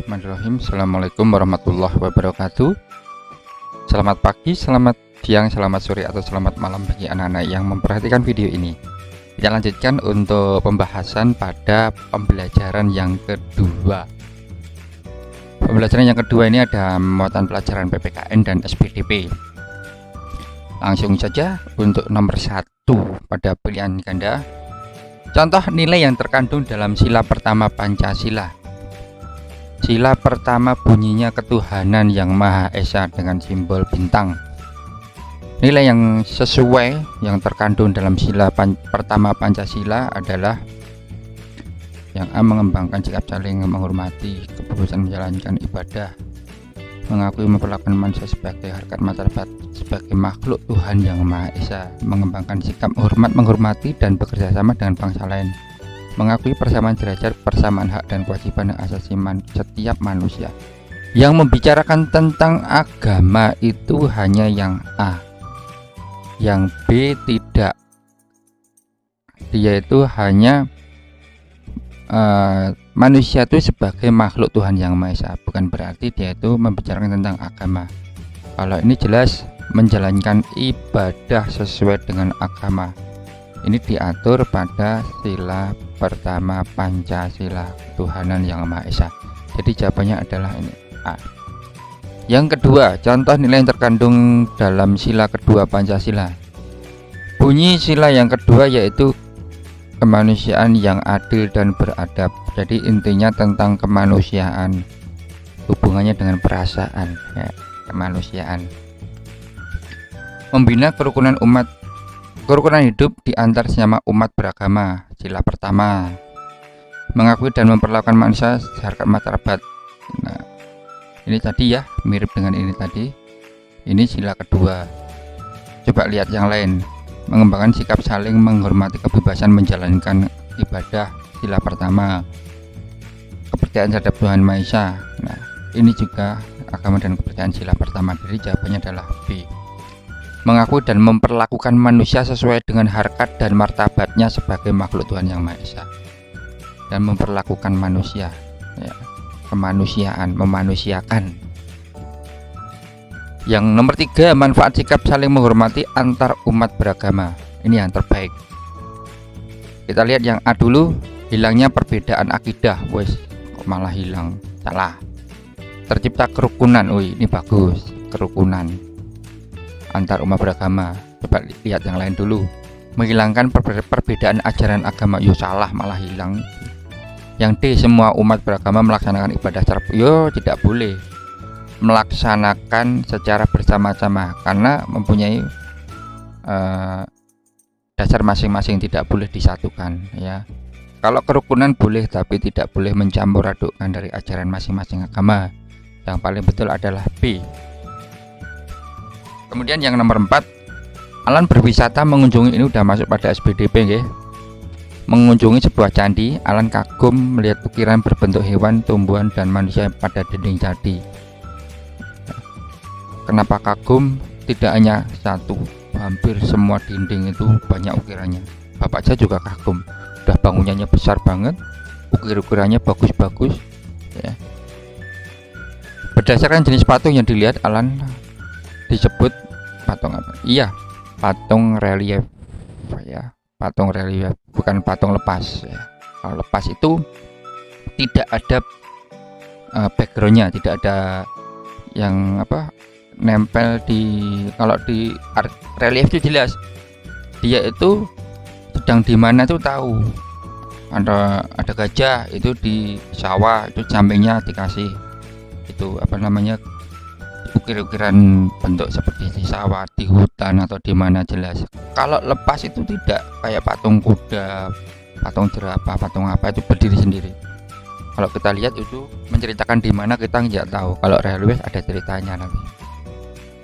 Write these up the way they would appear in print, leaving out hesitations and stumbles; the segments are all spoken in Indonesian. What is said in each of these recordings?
Bismillahirrahmanirrahim. Assalamualaikum warahmatullahi wabarakatuh. Selamat pagi, selamat siang, selamat sore, atau selamat malam bagi anak-anak yang memperhatikan video ini. Kita lanjutkan untuk pembahasan pada pembelajaran yang kedua. Pembelajaran yang kedua ini ada muatan pelajaran PPKN dan SPDP. Langsung saja untuk nomor 1 pada pilihan ganda. Contoh nilai yang terkandung dalam sila pertama Pancasila. Sila pertama bunyinya ketuhanan yang Maha Esa dengan simbol bintang. Nilai yang sesuai yang terkandung dalam sila pertama Pancasila adalah yang A, mengembangkan sikap saling menghormati, kebebasan menjalankan ibadah, mengakui memperlakukan manusia sebagai harkat martabat sebagai makhluk Tuhan yang Maha Esa, mengembangkan sikap menghormati dan bekerja sama dengan bangsa lain, mengakui persamaan derajat, persamaan hak dan kewajiban asasi setiap manusia. Yang membicarakan tentang agama itu hanya yang A, yang B tidak. Dia itu hanya manusia itu sebagai makhluk Tuhan yang Maha Esa, bukan berarti dia itu membicarakan tentang agama. Kalau ini jelas menjalankan ibadah sesuai dengan agama. Ini diatur pada sila pertama Pancasila, ketuhanan yang Maha Esa. Jadi jawabannya adalah ini A. Yang kedua, contoh nilai yang terkandung dalam sila kedua Pancasila. Bunyi sila yang kedua yaitu kemanusiaan yang adil dan beradab. Jadi intinya tentang kemanusiaan, hubungannya dengan perasaan, ya, kemanusiaan. Membina kerukunan hidup di antar sesama umat beragama, sila pertama. Mengakui dan memperlakukan manusia seharkat martabat. Nah, ini tadi ya, mirip dengan ini tadi. Ini sila kedua. Coba lihat yang lain. Mengembangkan sikap saling menghormati, kebebasan menjalankan ibadah, sila pertama. Kepercayaan terhadap Tuhan Maha Esa. Nah, ini juga agama dan kepercayaan, sila pertama. Jadi jawabannya adalah B. Mengakui dan memperlakukan manusia sesuai dengan harkat dan martabatnya sebagai makhluk Tuhan yang Maha Esa, dan memperlakukan manusia, ya, kemanusiaan, memanusiakan. Yang nomor 3, manfaat sikap saling menghormati antar umat beragama. Ini yang terbaik. Kita lihat yang A dulu. Hilangnya perbedaan akidah. Wes, kok malah hilang? Salah. Tercipta kerukunan. Wih, ini bagus. Kerukunan antar umat beragama. Coba lihat yang lain dulu. Menghilangkan perbedaan ajaran agama. Yo, salah, malah hilang. Yang D, semua umat beragama melaksanakan ibadah secara tidak boleh melaksanakan secara bersama-sama karena mempunyai dasar masing-masing, tidak boleh disatukan, ya. Kalau kerukunan boleh, tapi tidak boleh mencampur adukkan dari ajaran masing-masing agama. Yang paling betul adalah B. Kemudian yang nomor 4, Alan berwisata mengunjungi, ini udah masuk pada SPDP, ya. Mengunjungi sebuah candi. Alan kagum melihat ukiran berbentuk hewan, tumbuhan, dan manusia pada dinding candi. Kenapa kagum? Tidak hanya satu, hampir semua dinding itu banyak ukirannya. Bapak saya juga kagum, udah bangunannya besar banget, ukir-ukirannya bagus-bagus, ya. Berdasarkan jenis patung yang dilihat, Alan disebut patung apa? Iya, patung relief, ya, patung relief, bukan patung lepas, ya. Kalau lepas itu tidak ada backgroundnya, tidak ada yang apa nempel di, kalau di relief itu jelas dia itu sedang di mana itu tahu. Ada gajah itu di sawah, itu sampingnya dikasih itu apa namanya, ukir-ukiran bentuk seperti di sawah, di hutan, atau di mana jelas. Kalau lepas itu tidak, kayak patung kuda, patung jerapah, patung apa, itu berdiri sendiri. Kalau kita lihat itu menceritakan di mana kita nggak tahu. Kalau relief ada ceritanya nanti.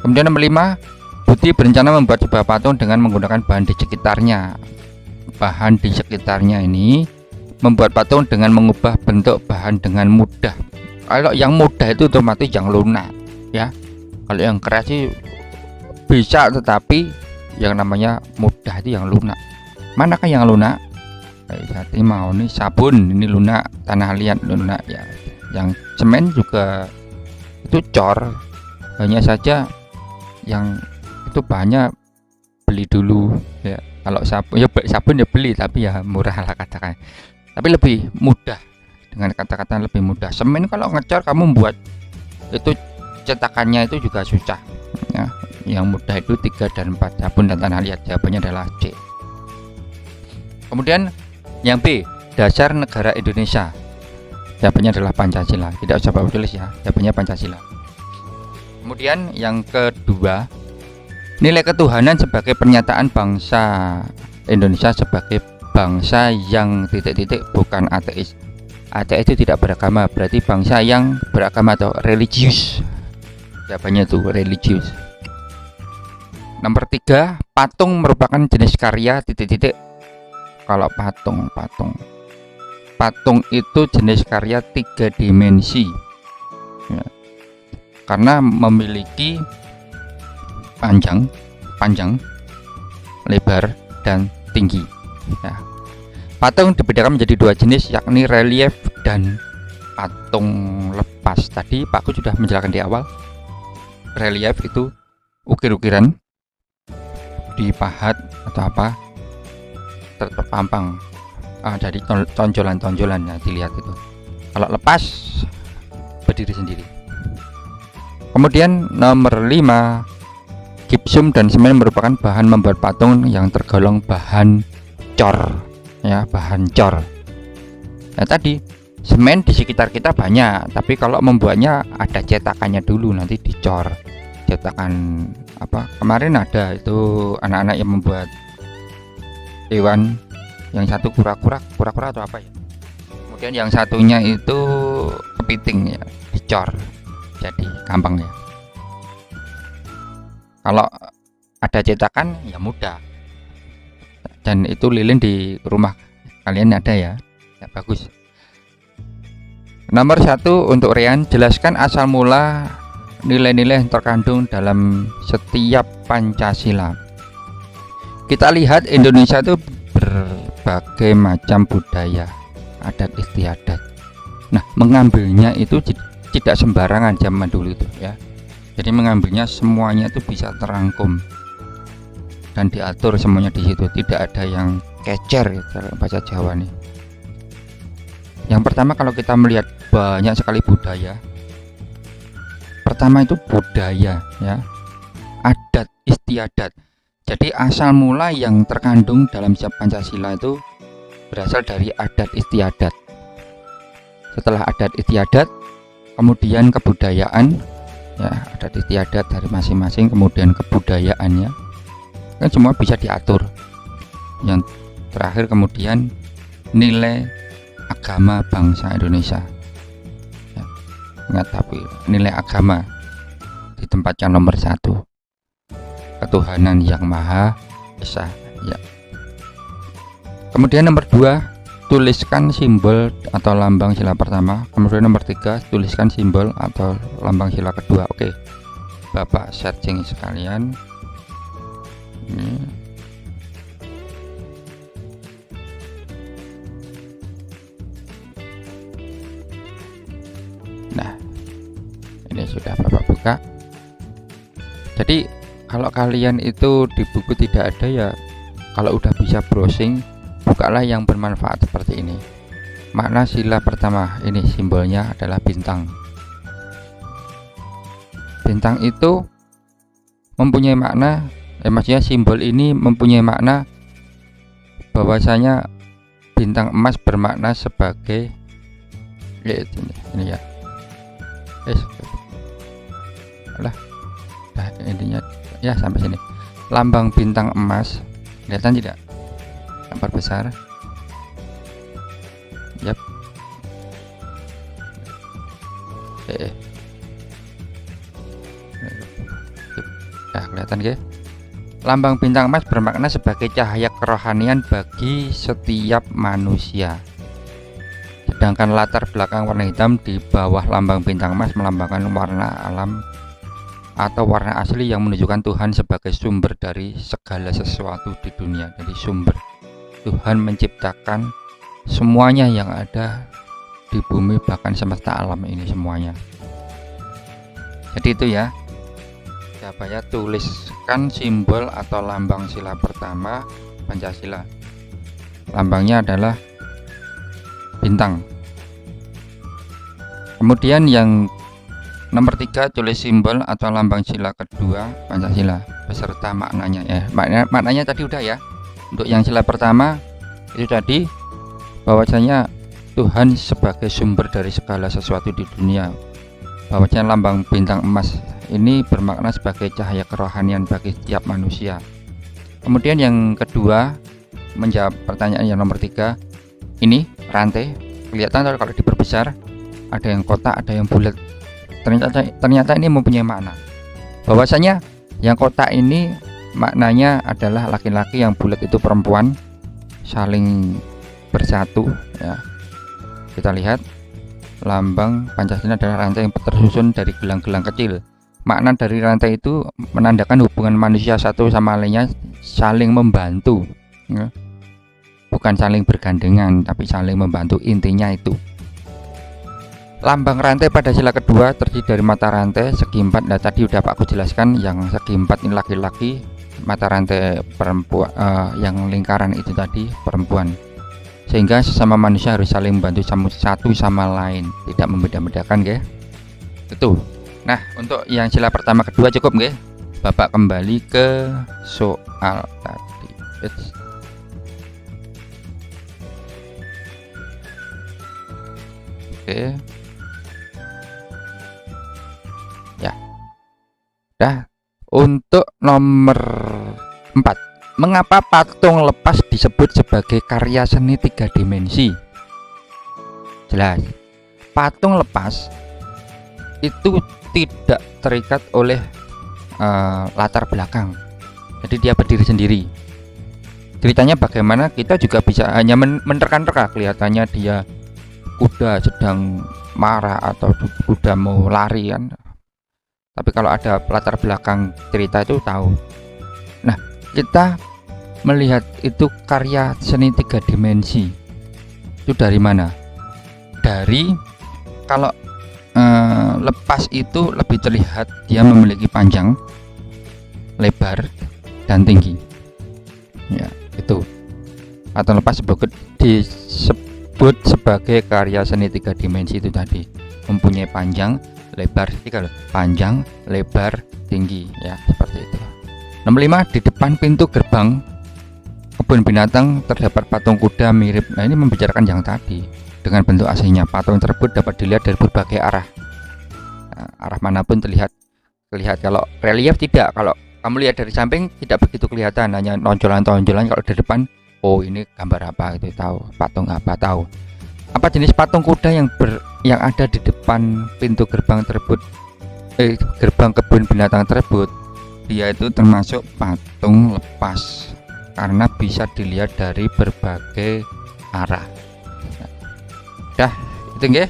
Kemudian nomor 5, Budi berencana membuat sebuah patung dengan menggunakan bahan di sekitarnya. Bahan di sekitarnya ini membuat patung dengan mengubah bentuk bahan dengan mudah. Kalau yang mudah itu otomatis yang lunak, ya. Kalau yang keras sih bisa, tetapi yang namanya mudah itu yang lunak. Manakah yang lunak? Jadi mau nih sabun, ini lunak, tanah liat lunak, ya. Yang semen juga itu cor, hanya saja yang itu banyak beli dulu ya. Kalau sabun ya beli, tapi ya murah lah katakan, tapi lebih mudah, dengan kata-kata lebih mudah. Semen kalau ngecor kamu buat itu cetakannya itu juga susah ya. Yang mudah itu 3 dan 4, sabun dan tanah liat. Jawabannya adalah C. Kemudian yang B, dasar negara Indonesia. Jawabannya adalah Pancasila. Tidak usah bawa tulis ya, jawabannya Pancasila. Kemudian yang kedua, nilai ketuhanan sebagai pernyataan bangsa Indonesia sebagai bangsa yang titik-titik bukan ateis. Ateis itu tidak beragama, berarti bangsa yang beragama atau religius. Jawabannya itu religius. Nomor 3, patung merupakan jenis karya titik-titik. Kalau patung itu jenis karya 3 dimensi ya, karena memiliki panjang, lebar, dan tinggi ya. Patung dibedakan menjadi 2 jenis, yakni relief dan patung lepas. Tadi Pak Gus sudah menjelaskan di awal. Relief itu ukir-ukiran dipahat atau apa terpampang dari tonjolan-tonjolan ya, dilihat itu. Kalau lepas berdiri sendiri. Kemudian nomor 5, gipsum dan semen merupakan bahan membuat patung yang tergolong bahan cor ya, bahan cor. Nah tadi semen di sekitar kita banyak, tapi kalau membuatnya ada cetakannya dulu, nanti dicor. Cetakan apa, kemarin ada itu anak-anak yang membuat hewan, yang satu kura-kura atau apa ya, kemudian yang satunya itu kepiting ya, dicor jadi gampang ya. Kalau ada cetakan ya mudah, dan itu lilin di rumah kalian ada ya, ya bagus. Nomor 1 untuk Rian, jelaskan asal mula nilai-nilai yang terkandung dalam setiap Pancasila. Kita lihat Indonesia itu berbagai macam budaya, adat istiadat. Nah, mengambilnya itu tidak sembarangan zaman dulu itu ya. Jadi mengambilnya semuanya itu bisa terangkum dan diatur semuanya di situ, tidak ada yang kecer ya, bahasa Jawa nih. Yang pertama, kalau kita melihat banyak sekali budaya. Pertama itu budaya ya, adat istiadat. Jadi asal mula yang terkandung dalam Pancasila itu berasal dari adat istiadat. Setelah adat istiadat, kemudian kebudayaan ya, adat istiadat dari masing-masing, kemudian kebudayaannya kan semua bisa diatur. Yang terakhir kemudian nilai agama bangsa Indonesia ya. Ingat, tapi nilai agama ditempatkan nomor 1, ketuhanan yang maha esa ya. Kemudian nomor 2, tuliskan simbol atau lambang sila pertama. Kemudian nomor 3, tuliskan simbol atau lambang sila kedua. Oke, Bapak searching sekalian ini. Nah, ini sudah Bapak buka. Jadi kalau kalian itu di buku tidak ada ya, kalau udah bisa browsing, bukalah yang bermanfaat seperti ini. Makna sila pertama, ini simbolnya adalah bintang. Bintang itu mempunyai makna, maksudnya simbol ini mempunyai makna bahwasanya bintang emas bermakna sebagai ini ya. Nah, intinya ya sampai sini. Lambang bintang emas, kelihatan tidak? Gambar besar. Yap. Nah, kelihatan ya? Lambang bintang emas bermakna sebagai cahaya kerohanian bagi setiap manusia. Sedangkan latar belakang warna hitam di bawah lambang bintang emas melambangkan warna alam atau warna asli yang menunjukkan Tuhan sebagai sumber dari segala sesuatu di dunia. Jadi sumber, Tuhan menciptakan semuanya yang ada di bumi bahkan semesta alam ini semuanya. Jadi itu ya, coba ya tuliskan simbol atau lambang sila pertama Pancasila. Lambangnya adalah bintang. Kemudian yang nomor 3, tulis simbol atau lambang sila kedua Pancasila beserta maknanya ya. Maknanya tadi udah ya. Untuk yang sila pertama itu tadi bahwasanya Tuhan sebagai sumber dari segala sesuatu di dunia. Bahwasanya lambang bintang emas ini bermakna sebagai cahaya kerohanian bagi setiap manusia. Kemudian yang kedua, menjawab pertanyaan yang nomor 3, ini rantai kelihatan kalau diperbesar ada yang kotak, ada yang bulat. Ternyata ini mempunyai makna. Bahwasanya yang kotak ini maknanya adalah laki-laki, yang bulat itu perempuan, saling bersatu ya. Kita lihat lambang Pancasila adalah rantai yang tersusun dari gelang-gelang kecil. Makna dari rantai itu menandakan hubungan manusia satu sama lainnya saling membantu ya. Bukan saling bergandengan, tapi saling membantu, intinya itu. Lambang rantai pada sila kedua terdiri dari mata rantai segi 4. Nah tadi udah aku jelaskan, yang segi 4 ini laki-laki, mata rantai perempuan, yang lingkaran itu tadi perempuan. Sehingga sesama manusia harus saling membantu satu sama lain, tidak membeda-bedakan ya. Itu. Nah untuk yang sila pertama kedua cukup nggih. Bapak kembali ke soal tadi. Oke. Ya. Dah. Untuk nomor 4, mengapa patung lepas disebut sebagai karya seni 3 dimensi? Jelas, patung lepas itu tidak terikat oleh latar belakang, jadi dia berdiri sendiri. Ceritanya bagaimana, kita juga bisa hanya menerka-nerka, kelihatannya dia kuda sedang marah atau kuda mau lari kan, tapi kalau ada latar belakang cerita itu tahu. Nah kita melihat itu karya seni 3 dimensi itu dari mana? Dari kalau lepas itu lebih terlihat dia memiliki panjang, lebar, dan tinggi ya, itu atau lepas disebut sebagai karya seni 3 dimensi itu tadi, mempunyai panjang, lebar, panjang, lebar, tinggi ya, seperti itu. Nomor 5, di depan pintu gerbang kebun binatang terdapat patung kuda mirip. Nah ini membicarakan yang tadi, dengan bentuk aslinya patung tersebut dapat dilihat dari berbagai arah. Nah, arah manapun terlihat. Kalau relief tidak, kalau kamu lihat dari samping tidak begitu kelihatan, hanya nonjolan-nonjolan. Kalau dari depan, oh ini gambar apa, itu tahu, patung apa, tahu. Apa jenis patung kuda yang ada di depan pintu gerbang tersebut, gerbang kebun binatang tersebut? Dia itu termasuk patung lepas karena bisa dilihat dari berbagai arah. Dah, itu nggih.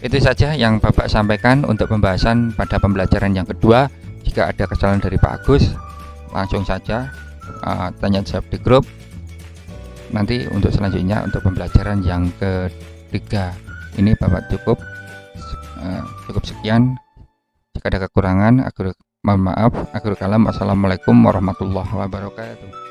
Itu saja yang Bapak sampaikan untuk pembahasan pada pembelajaran yang kedua. Jika ada kesalahan dari Pak Agus, langsung saja tanya jawab di grup. Nanti untuk selanjutnya untuk pembelajaran yang ketiga ini Bapak cukup sekian. Jika ada kekurangan, mohon maaf. Akhirul kalam, wassalamualaikum warahmatullahi wabarakatuh.